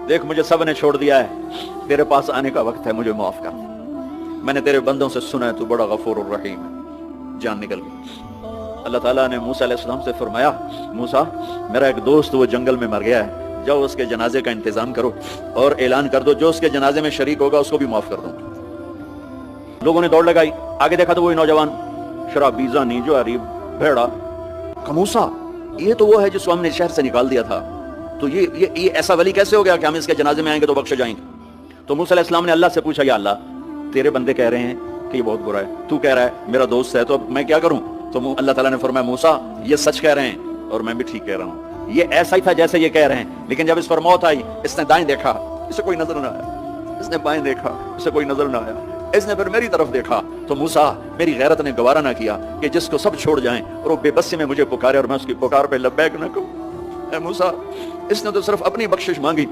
دیکھ مجھے سب نے چھوڑ دیا ہے، تیرے پاس آنے کا وقت ہے، مجھے معاف کر دے، میں نے تیرے بندوں سے سنا ہے تو بڑا غفور الرحیم ہے۔ جان نکل گئی۔ اللہ تعالیٰ نے موسیٰ علیہ السلام سے فرمایا، موسیٰ میرا ایک دوست وہ جنگل میں مر گیا ہے، جاؤ اس کے جنازے کا انتظام کرو اور اعلان کر دو جو اس کے جنازے میں شریک ہوگا اس کو بھی معاف کر دوں۔ لوگوں نے دوڑ لگائی، آگے دیکھا تو وہی نوجوان شرابی، زانی، جواری، بھیڑا۔ موسیٰ یہ تو وہ ہے جس کو ہم نے شہر سے نکال دیا تھا، تو یہ ایسا ولی کیسے ہو گیا کہ ہم اس کے جنازے میں آئیں گے تو بخشے جائیں گے؟ تو موسیٰ علیہ السلام نے اللہ سے پوچھا، یا اللہ تیرے بندے کہہ رہے ہیں کہ یہ بہت برا ہے، تو کہہ رہا ہے میرا دوست ہے، تو اب میں کیا کروں؟ تو اللہ تعالیٰ نے فرمایا، موسیٰ یہ سچ کہہ رہے ہیں اور میں بھی ٹھیک کہہ رہا ہوں، یہ ایسا ہی تھا جیسے یہ کہہ رہے ہیں، لیکن جب اس پر موت آئی اس نے دائیں دیکھا، اسے کوئی نظر نہ آیا، اس نے بائیں دیکھا، اسے کوئی نظر نہ آیا، اس نے پھر میری طرف دیکھا تو موسیٰ میری غیرت نے گوارا نہ کیا کہ جس کو سب چھوڑ جائیں اور وہ بے بسی میں مجھے پکارے اور میں اس کی پکار پہ لبیک نہ کہوں۔ اے موسیٰ اس نے تو صرف اپنی بخشش مانگی،